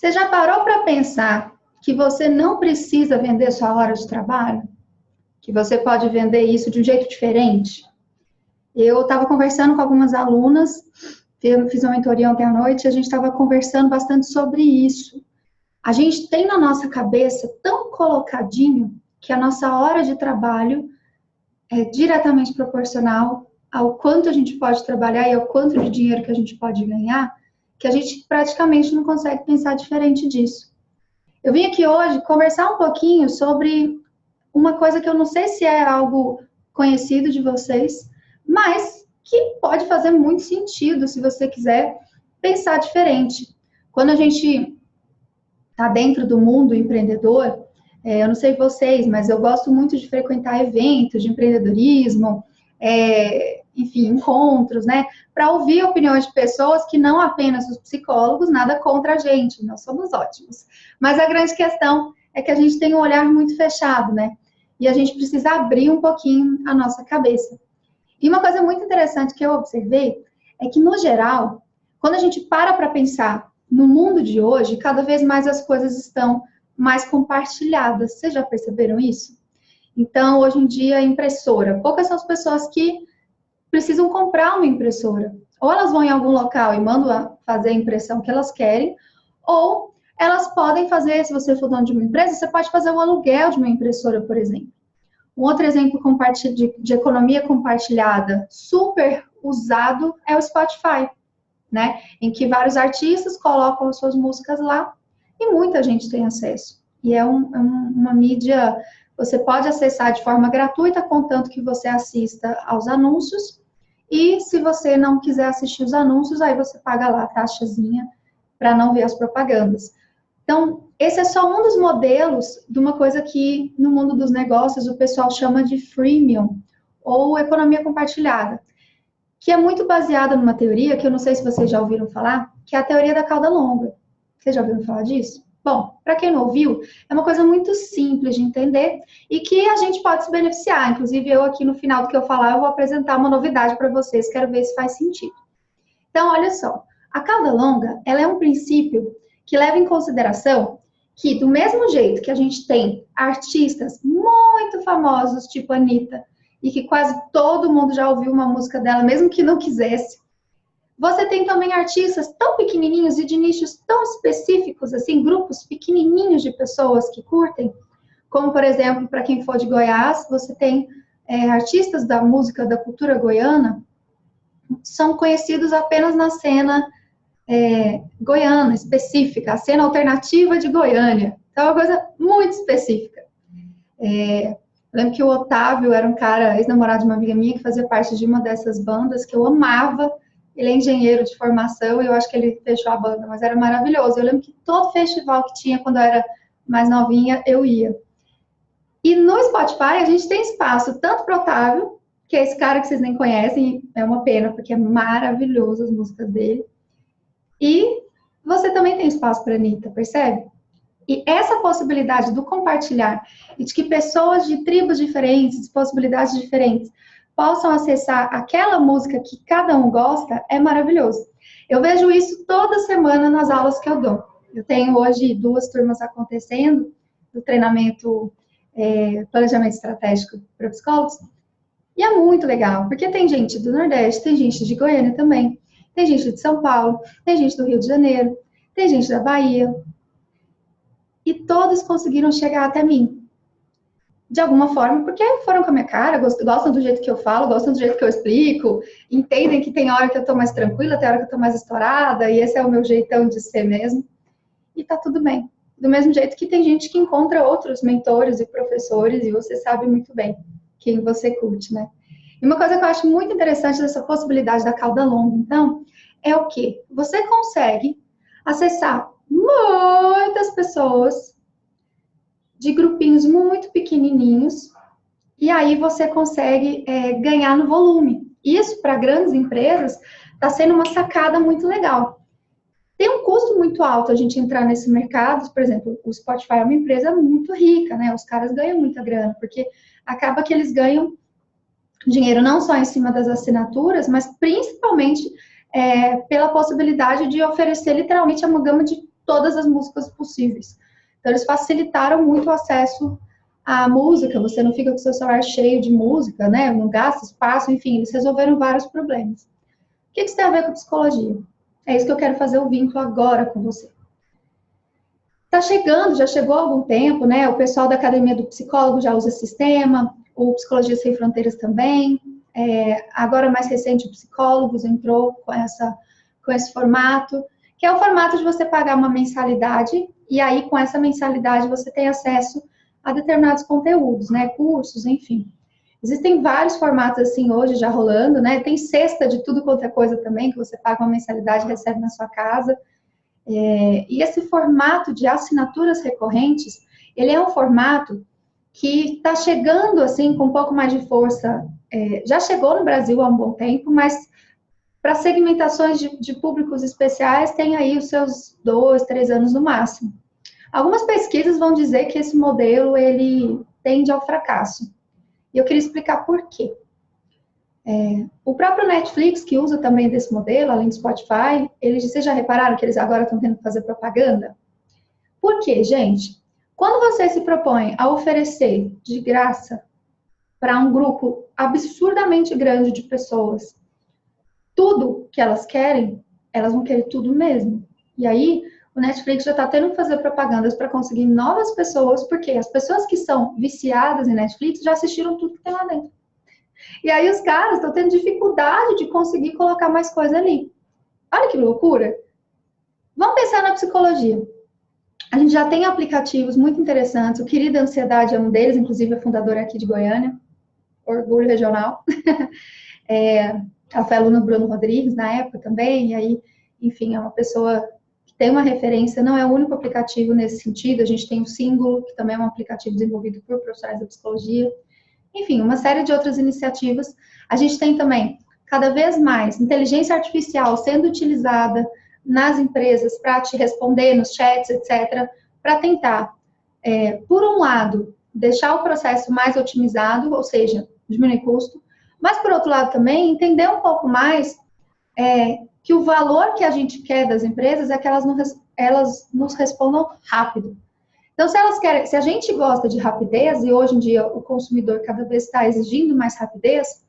Você já parou para pensar que você não precisa vender sua hora de trabalho? Que você pode vender isso de um jeito diferente? Eu estava conversando com algumas alunas, eu fiz uma mentoria ontem à noite, e a gente estava conversando bastante sobre isso. A gente tem na nossa cabeça tão colocadinho que a nossa hora de trabalho é diretamente proporcional ao quanto a gente pode trabalhar e ao quanto de dinheiro que a gente pode ganhar, que a gente praticamente não consegue pensar diferente disso. Eu vim aqui hoje conversar um pouquinho sobre uma coisa que eu não sei se é algo conhecido de vocês, mas que pode fazer muito sentido se você quiser pensar diferente. Quando a gente está dentro do mundo empreendedor, eu não sei vocês, mas eu gosto muito de frequentar eventos de empreendedorismo, enfim, encontros, né? Para ouvir opiniões de pessoas que não apenas os psicólogos, nada contra a gente, nós somos ótimos. Mas a grande questão é que a gente tem um olhar muito fechado, né? E a gente precisa abrir um pouquinho a nossa cabeça. E uma coisa muito interessante que eu observei é que, no geral, quando a gente para pensar no mundo de hoje, cada vez mais as coisas estão mais compartilhadas. Vocês já perceberam isso? Então, hoje em dia, a impressora. Poucas são as pessoas que precisam comprar uma impressora. Ou elas vão em algum local e mandam fazer a impressão que elas querem, ou elas podem fazer, se você for dono de uma empresa, você pode fazer o aluguel de uma impressora, por exemplo. Um outro exemplo de economia compartilhada super usado é o Spotify, né? Em que vários artistas colocam as suas músicas lá e muita gente tem acesso. E é uma mídia, você pode acessar de forma gratuita, contanto que você assista aos anúncios. E se você não quiser assistir os anúncios, aí você paga lá a taxazinha para não ver as propagandas. Então, esse é só um dos modelos de uma coisa que no mundo dos negócios o pessoal chama de freemium, ou economia compartilhada, que é muito baseada numa teoria, que eu não sei se vocês já ouviram falar, que é a teoria da cauda longa. Vocês já ouviram falar disso? Bom, para quem não ouviu, é uma coisa muito simples de entender e que a gente pode se beneficiar. Inclusive, eu aqui no final do que eu falar, eu vou apresentar uma novidade para vocês, quero ver se faz sentido. Então, olha só, a cauda longa, ela é um princípio que leva em consideração que, do mesmo jeito que a gente tem artistas muito famosos, tipo a Anitta, e que quase todo mundo já ouviu uma música dela, mesmo que não quisesse, você tem também artistas tão pequenininhos e de nichos tão específicos, assim, grupos pequenininhos de pessoas que curtem, como, por exemplo, para quem for de Goiás, você tem artistas da música, da cultura goiana, são conhecidos apenas na cena goiana, específica, a cena alternativa de Goiânia. Então, é uma coisa muito específica. Eu lembro que o Otávio era um cara, ex-namorado de uma amiga minha, que fazia parte de uma dessas bandas que eu amava. Ele é engenheiro de formação e eu acho que ele fechou a banda, mas era maravilhoso. Eu lembro que todo festival que tinha, quando eu era mais novinha, eu ia. E no Spotify, a gente tem espaço tanto para o Otávio, que é esse cara que vocês nem conhecem, é uma pena, porque é maravilhoso as músicas dele. E você também tem espaço para a Anitta, percebe? E essa possibilidade do compartilhar e de que pessoas de tribos diferentes, possibilidades diferentes, possam acessar aquela música que cada um gosta, é maravilhoso. Eu vejo isso toda semana nas aulas que eu dou. Eu tenho hoje 2 turmas acontecendo do treinamento planejamento estratégico para psicólogos. E é muito legal, porque tem gente do Nordeste, tem gente de Goiânia também, tem gente de São Paulo, tem gente do Rio de Janeiro, tem gente da Bahia. E todos conseguiram chegar até mim. De alguma forma, porque foram com a minha cara, gostam do jeito que eu falo, gostam do jeito que eu explico, entendem que tem hora que eu tô mais tranquila, tem hora que eu tô mais estourada, e esse é o meu jeitão de ser mesmo. E tá tudo bem. Do mesmo jeito que tem gente que encontra outros mentores e professores, e você sabe muito bem quem você curte, né? E uma coisa que eu acho muito interessante dessa possibilidade da cauda longa, então, é o quê? Você consegue acessar muitas pessoas de grupinhos muito pequenininhos e aí você consegue ganhar no volume. Isso, para grandes empresas, está sendo uma sacada muito legal. Tem um custo muito alto a gente entrar nesse mercado, por exemplo, o Spotify é uma empresa muito rica, né? Os caras ganham muita grana, porque acaba que eles ganham dinheiro não só em cima das assinaturas, mas principalmente pela possibilidade de oferecer literalmente uma gama de todas as músicas possíveis. Então, eles facilitaram muito o acesso à música, você não fica com o seu celular cheio de música, né? Não gasta espaço, enfim, eles resolveram vários problemas. O que isso tem a ver com psicologia? É isso que eu quero fazer o vínculo agora com você. Tá chegando, já chegou há algum tempo, né? O pessoal da Academia do Psicólogo já usa esse sistema, o Psicologia Sem Fronteiras também. Agora, mais recente, o Psicólogos entrou com esse formato, que é o formato de você pagar uma mensalidade, e aí, com essa mensalidade, você tem acesso a determinados conteúdos, né? Cursos, enfim. Existem vários formatos assim hoje já rolando, né? Tem cesta de tudo quanto é coisa também, que você paga uma mensalidade e recebe na sua casa. E esse formato de assinaturas recorrentes, ele é um formato que está chegando assim com um pouco mais de força. Já chegou no Brasil há um bom tempo, mas para segmentações de públicos especiais tem aí os seus 2, 3 anos no máximo. Algumas pesquisas vão dizer que esse modelo ele tende ao fracasso. E eu queria explicar por quê. O próprio Netflix, que usa também desse modelo, além do Spotify, vocês já repararam que eles agora estão tendo que fazer propaganda? Por quê, gente? Quando você se propõe a oferecer de graça para um grupo absurdamente grande de pessoas tudo que elas querem, elas vão querer tudo mesmo. E aí, o Netflix já está tendo que fazer propagandas para conseguir novas pessoas, porque as pessoas que são viciadas em Netflix já assistiram tudo que tem lá dentro. E aí os caras estão tendo dificuldade de conseguir colocar mais coisa ali. Olha que loucura. Vamos pensar na psicologia. A gente já tem aplicativos muito interessantes. O Querida Ansiedade é um deles, inclusive é fundadora aqui de Goiânia. Orgulho regional. Ela foi aluna do Bruno Rodrigues na época também. E aí, enfim, é uma pessoa que tem uma referência. Não é o único aplicativo nesse sentido. A gente tem o Símbolo, que também é um aplicativo desenvolvido por profissionais da psicologia. Enfim, uma série de outras iniciativas. A gente tem também, cada vez mais, inteligência artificial sendo utilizada nas empresas para te responder nos chats, etc., para tentar, por um lado, deixar o processo mais otimizado, ou seja, diminuir custo, mas, por outro lado, também entender um pouco mais que o valor que a gente quer das empresas é que elas nos respondam rápido. Então, se a gente gosta de rapidez, e hoje em dia o consumidor cada vez está exigindo mais rapidez,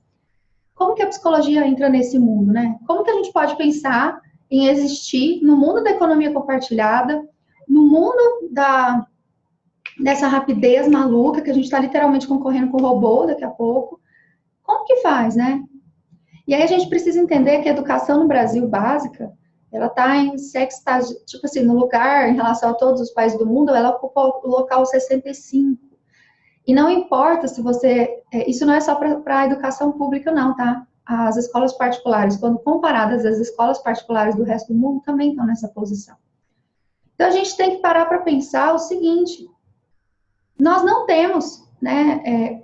como que a psicologia entra nesse mundo, né? Como que a gente pode pensar em existir no mundo da economia compartilhada, no mundo dessa rapidez maluca, que a gente está literalmente concorrendo com o robô daqui a pouco? Como que faz, né? E aí a gente precisa entender que a educação no Brasil básica, ela está em sexta, tipo assim, no lugar, em relação a todos os países do mundo, ela ocupa o local 65. E não importa se você... isso não é só para a educação pública, não, tá? As escolas particulares, quando comparadas às escolas particulares do resto do mundo, também estão nessa posição. Então, a gente tem que parar para pensar o seguinte: nós não temos, né,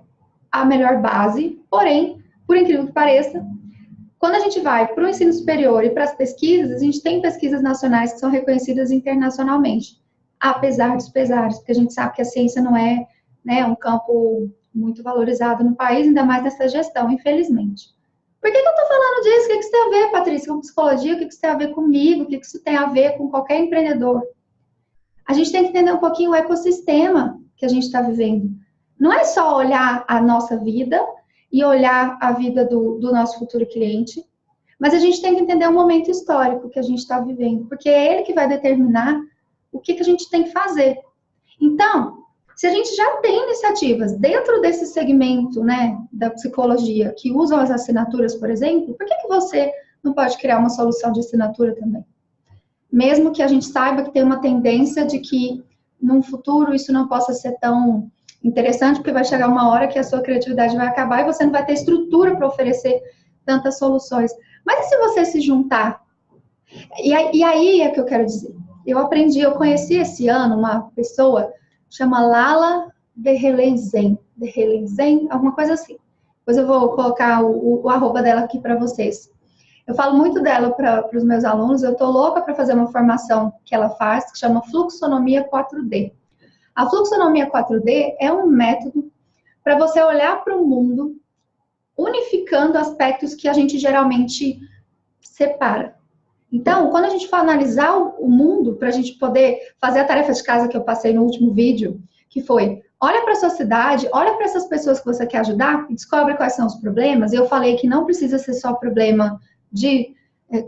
a melhor base, porém, por incrível que pareça, quando a gente vai para o ensino superior e para as pesquisas, a gente tem pesquisas nacionais que são reconhecidas internacionalmente, apesar dos pesares, porque a gente sabe que a ciência não é, né, um campo muito valorizado no país, ainda mais nessa gestão, infelizmente. Por que eu estou falando disso? O que isso tem a ver, Patrícia, com psicologia? O que isso tem a ver comigo? O que isso tem a ver com qualquer empreendedor? A gente tem que entender um pouquinho o ecossistema que a gente está vivendo. Não é só olhar a nossa vida e olhar a vida do nosso futuro cliente, mas a gente tem que entender o momento histórico que a gente está vivendo, porque é ele que vai determinar o que a gente tem que fazer. Então, se a gente já tem iniciativas dentro desse segmento, né, da psicologia, que usam as assinaturas, por exemplo, por que você não pode criar uma solução de assinatura também? Mesmo que a gente saiba que tem uma tendência de que, num futuro, isso não possa ser tão interessante, porque vai chegar uma hora que a sua criatividade vai acabar e você não vai ter estrutura para oferecer tantas soluções. Mas e se você se juntar? E aí é que eu quero dizer. Eu conheci esse ano uma pessoa, chama Lala Derrelenzen, alguma coisa assim. Depois eu vou colocar o arroba dela aqui para vocês. Eu falo muito dela para os meus alunos, eu estou louca para fazer uma formação que ela faz, que chama Fluxonomia 4D. A fluxonomia 4D é um método para você olhar para o mundo unificando aspectos que a gente geralmente separa. Então, quando a gente for analisar o mundo, para a gente poder fazer a tarefa de casa que eu passei no último vídeo, que foi, olha para a sua cidade, olha para essas pessoas que você quer ajudar e descobre quais são os problemas. Eu falei que não precisa ser só problema de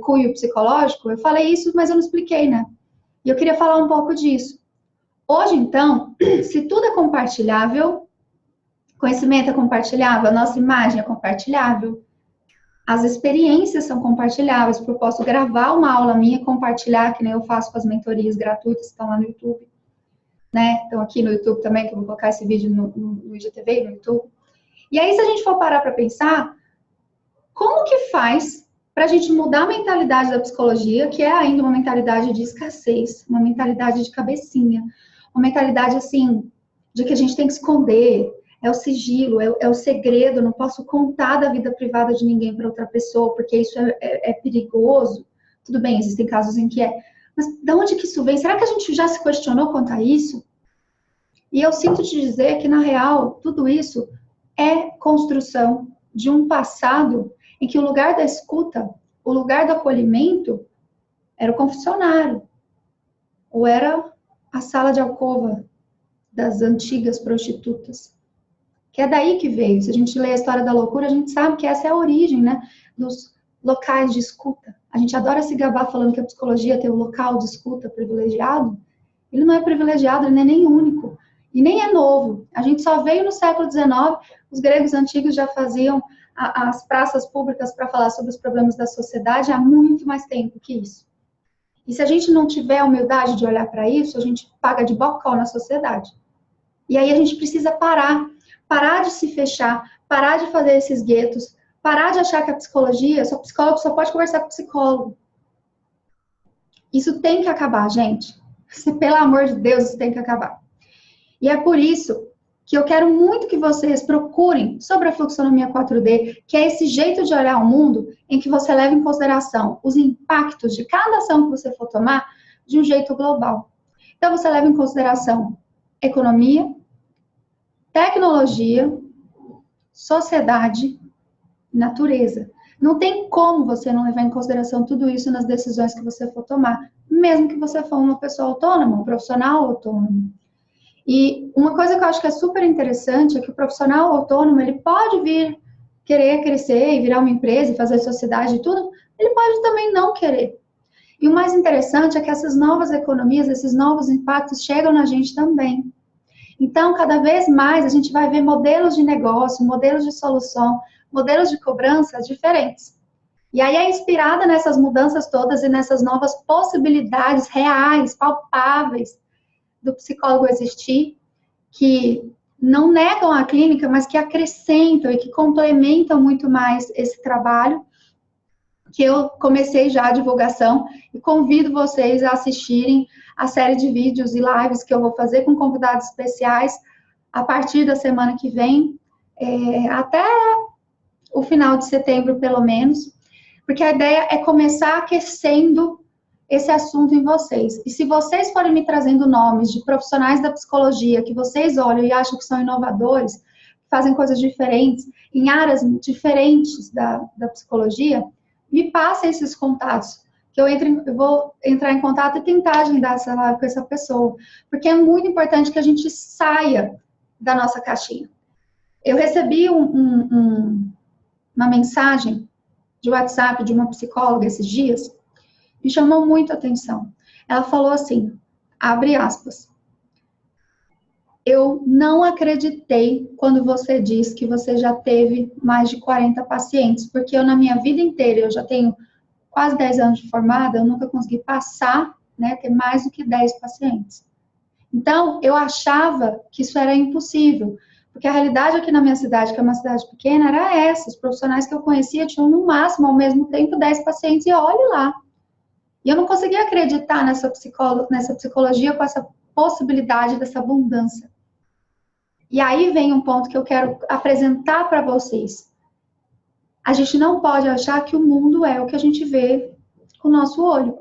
cunho psicológico, eu falei isso, mas eu não expliquei, né? E eu queria falar um pouco disso. Hoje, então, se tudo é compartilhável, conhecimento é compartilhável, a nossa imagem é compartilhável, as experiências são compartilháveis, porque eu posso gravar uma aula minha e compartilhar, que nem eu faço com as mentorias gratuitas que estão lá no YouTube, né? Estão aqui no YouTube também, que eu vou colocar esse vídeo no IGTV e no YouTube. E aí, se a gente for parar para pensar, como que faz para a gente mudar a mentalidade da psicologia, que é ainda uma mentalidade de escassez, uma mentalidade de cabecinha, uma mentalidade, assim, de que a gente tem que esconder, é o sigilo, é o segredo, não posso contar da vida privada de ninguém para outra pessoa, porque isso é perigoso. Tudo bem, existem casos em que é. Mas de onde que isso vem? Será que a gente já se questionou quanto a isso? E eu sinto te dizer que, na real, tudo isso é construção de um passado em que o lugar da escuta, o lugar do acolhimento, era o confessionário, ou era a sala de alcova das antigas prostitutas. Que é daí que veio. Se a gente lê a história da loucura, a gente sabe que essa é a origem, né, dos locais de escuta. A gente adora se gabar falando que a psicologia tem um local de escuta privilegiado. Ele não é privilegiado, ele não é nem único. E nem é novo. A gente só veio no século XIX, os gregos antigos já faziam as praças públicas para falar sobre os problemas da sociedade há muito mais tempo que isso. E se a gente não tiver a humildade de olhar para isso, a gente paga de bocó na sociedade. E aí a gente precisa parar de se fechar, parar de fazer esses guetos, parar de achar que a psicologia, só psicólogo só pode conversar com psicólogo. Isso tem que acabar, gente. Pelo amor de Deus, isso tem que acabar. E é por isso que eu quero muito que vocês procurem sobre a fluxonomia 4D, que é esse jeito de olhar o mundo em que você leva em consideração os impactos de cada ação que você for tomar de um jeito global. Então, você leva em consideração economia, tecnologia, sociedade, natureza. Não tem como você não levar em consideração tudo isso nas decisões que você for tomar, mesmo que você for uma pessoa autônoma, um profissional autônomo. E uma coisa que eu acho que é super interessante é que o profissional autônomo, ele pode vir querer crescer e virar uma empresa e fazer sociedade e tudo, ele pode também não querer. E o mais interessante é que essas novas economias, esses novos impactos chegam na gente também. Então, cada vez mais a gente vai ver modelos de negócio, modelos de solução, modelos de cobrança diferentes. E aí é inspirada nessas mudanças todas e nessas novas possibilidades reais, palpáveis, do psicólogo existir, que não negam a clínica, mas que acrescentam e que complementam muito mais esse trabalho, que eu comecei já a divulgação e convido vocês a assistirem a série de vídeos e lives que eu vou fazer com convidados especiais a partir da semana que vem, até o final de setembro, pelo menos, porque a ideia é começar aquecendo esse assunto em vocês. E se vocês forem me trazendo nomes de profissionais da psicologia que vocês olham e acham que são inovadores, fazem coisas diferentes, em áreas diferentes da psicologia, me passem esses contatos, que eu vou entrar em contato e tentar agendar essa live com essa pessoa, porque é muito importante que a gente saia da nossa caixinha. Eu recebi uma mensagem de WhatsApp de uma psicóloga esses dias, me chamou muito a atenção. Ela falou assim, abre aspas, eu não acreditei quando você disse que você já teve mais de 40 pacientes, porque eu na minha vida inteira, eu já tenho quase 10 anos de formada, eu nunca consegui passar, né, ter mais do que 10 pacientes. Então, eu achava que isso era impossível, porque a realidade aqui na minha cidade, que é uma cidade pequena, era essa, os profissionais que eu conhecia tinham no máximo, ao mesmo tempo, 10 pacientes, e olhe lá. E eu não conseguia acreditar nessa psicologia com essa possibilidade dessa abundância. E aí vem um ponto que eu quero apresentar para vocês. A gente não pode achar que o mundo é o que a gente vê com o nosso olho.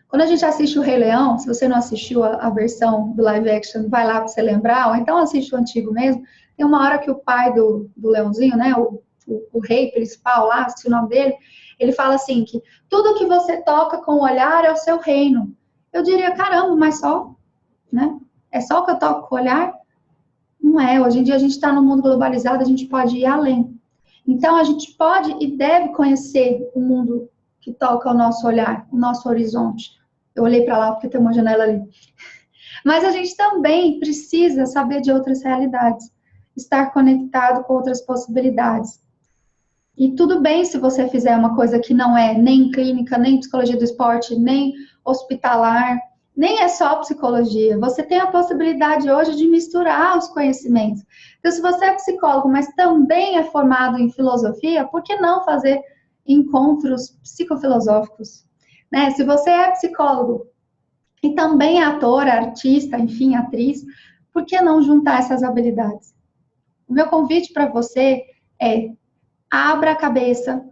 Quando a gente assiste o Rei Leão, se você não assistiu a versão do live action, vai lá para você lembrar, ou então assiste o antigo mesmo, tem uma hora que o pai do leãozinho, né, o rei principal lá, se o nome dele, Ele fala assim, que tudo que você toca com o olhar é o seu reino. Eu diria, caramba, mas só, né? É só o que eu toco com o olhar? Não é. Hoje em dia a gente está no mundo globalizado, a gente pode ir além. Então, a gente pode e deve conhecer o mundo que toca o nosso olhar, o nosso horizonte. Eu olhei para lá porque tem uma janela ali. Mas a gente também precisa saber de outras realidades, estar conectado com outras possibilidades. E tudo bem se você fizer uma coisa que não é nem clínica, nem psicologia do esporte, nem hospitalar, nem é só psicologia. Você tem a possibilidade hoje de misturar os conhecimentos. Então, se você é psicólogo, mas também é formado em filosofia, por que não fazer encontros psicofilosóficos? Né? Se você é psicólogo e também é ator, artista, enfim, atriz, por que não juntar essas habilidades? O meu convite para você é: abra a cabeça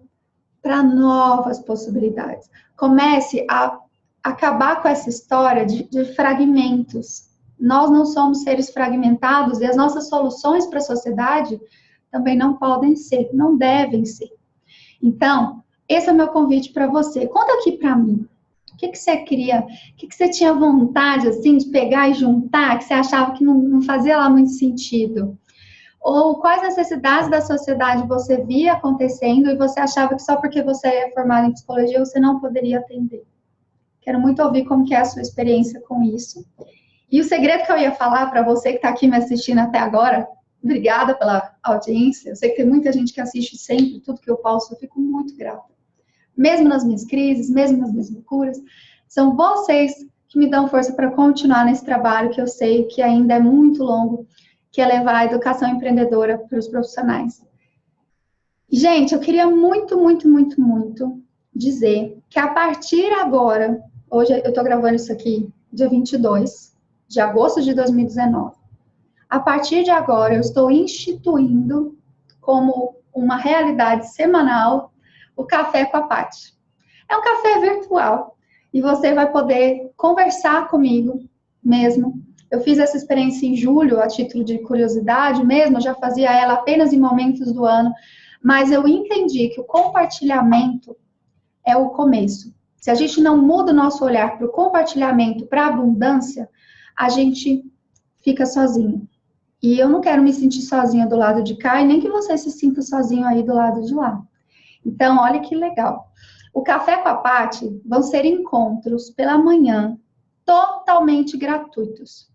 para novas possibilidades. Comece a acabar com essa história de fragmentos. Nós não somos seres fragmentados e as nossas soluções para a sociedade também não podem ser, não devem ser. Então, esse é o meu convite para você. Conta aqui para mim. O que você queria, o que você tinha vontade, assim, de pegar e juntar, que você achava que não fazia lá muito sentido? Ou quais necessidades da sociedade você via acontecendo e você achava que só porque você é formado em psicologia você não poderia atender? Quero muito ouvir como que é a sua experiência com isso. E o segredo que eu ia falar para você que está aqui me assistindo até agora, obrigada pela audiência, eu sei que tem muita gente que assiste sempre, tudo que eu posto, eu fico muito grata. Mesmo nas minhas crises, mesmo nas minhas loucuras, são vocês que me dão força para continuar nesse trabalho que eu sei que ainda é muito longo, que é levar a educação empreendedora para os profissionais. Gente, eu queria muito dizer que a partir agora, hoje eu estou gravando isso aqui, dia 22 de agosto de 2019, a partir de agora eu estou instituindo como uma realidade semanal o Café com a Paty. É um café virtual e você vai poder conversar comigo mesmo. Eu fiz essa experiência em julho, a título de curiosidade mesmo, eu já fazia ela apenas em momentos do ano, mas eu entendi que o compartilhamento é o começo. Se a gente não muda o nosso olhar para o compartilhamento, para a abundância, a gente fica sozinho. E eu não quero me sentir sozinha do lado de cá e nem que você se sinta sozinho aí do lado de lá. Então, olha que legal. O Café com a Paty vão ser encontros pela manhã, totalmente gratuitos.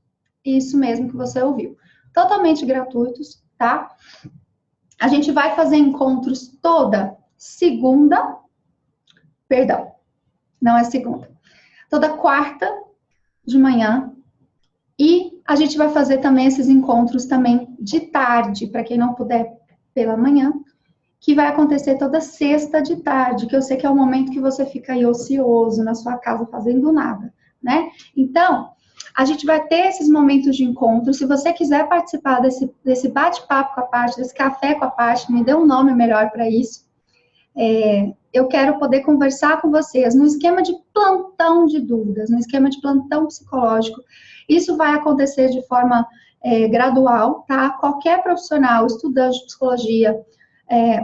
Isso mesmo que você ouviu. Totalmente gratuitos, tá? A gente vai fazer encontros toda segunda, perdão, não é segunda, toda quarta de manhã. E a gente vai fazer também esses encontros também de tarde, para quem não puder pela manhã, que vai acontecer toda sexta de tarde, que eu sei que é o momento que você fica aí ocioso na sua casa fazendo nada, né? Então, a gente vai ter esses momentos de encontro. Se você quiser participar desse bate-papo com a Paty, desse café com a Paty, me dê um nome melhor para isso. Eu quero poder conversar com vocês no esquema de plantão de dúvidas, no esquema de plantão psicológico. Isso vai acontecer de forma gradual, tá? Qualquer profissional, estudante de psicologia,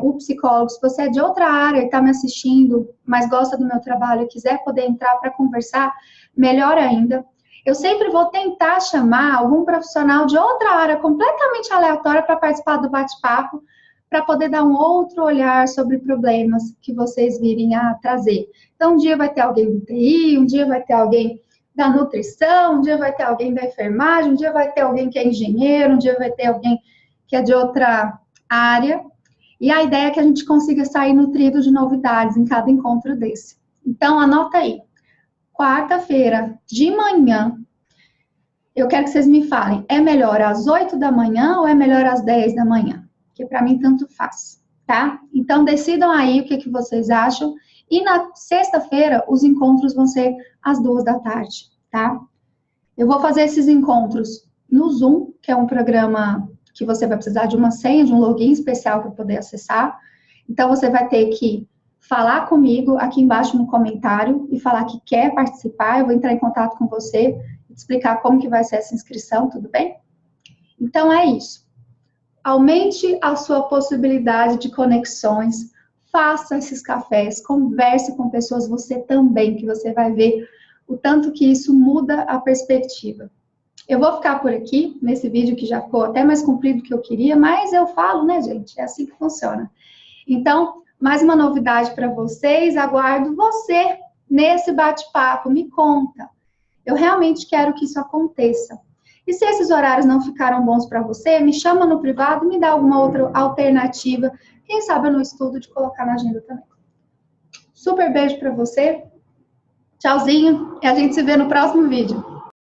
o psicólogo, se você é de outra área e está me assistindo, mas gosta do meu trabalho e quiser poder entrar para conversar, melhor ainda. Eu sempre vou tentar chamar algum profissional de outra área completamente aleatória para participar do bate-papo, para poder dar um outro olhar sobre problemas que vocês virem a trazer. Então, um dia vai ter alguém do TI, um dia vai ter alguém da nutrição, um dia vai ter alguém da enfermagem, um dia vai ter alguém que é engenheiro, um dia vai ter alguém que é de outra área. E a ideia é que a gente consiga sair nutrido de novidades em cada encontro desse. Então, anota aí. Quarta-feira, de manhã, eu quero que vocês me falem, é melhor às 8 da manhã ou é melhor às 10 da manhã? Porque para mim tanto faz, tá? Então, decidam aí o que vocês acham. E na sexta-feira, os encontros vão ser às 2 da tarde, tá? Eu vou fazer esses encontros no Zoom, que é um programa que você vai precisar de uma senha, de um login especial para poder acessar. Então, você vai ter que falar comigo aqui embaixo no comentário e falar que quer participar. Eu vou entrar em contato com você e te explicar como que vai ser essa inscrição, tudo bem? Então, é isso. Aumente a sua possibilidade de conexões, faça esses cafés, converse com pessoas, você também, que você vai ver o tanto que isso muda a perspectiva. Eu vou ficar por aqui, nesse vídeo que já ficou até mais comprido do que eu queria, mas eu falo, né, gente? É assim que funciona. Então, mais uma novidade para vocês, aguardo você nesse bate-papo, me conta. Eu realmente quero que isso aconteça. E se esses horários não ficaram bons para você, me chama no privado, me dá alguma outra alternativa. Quem sabe eu não estudo de colocar na agenda também. Super beijo para você. Tchauzinho e a gente se vê no próximo vídeo.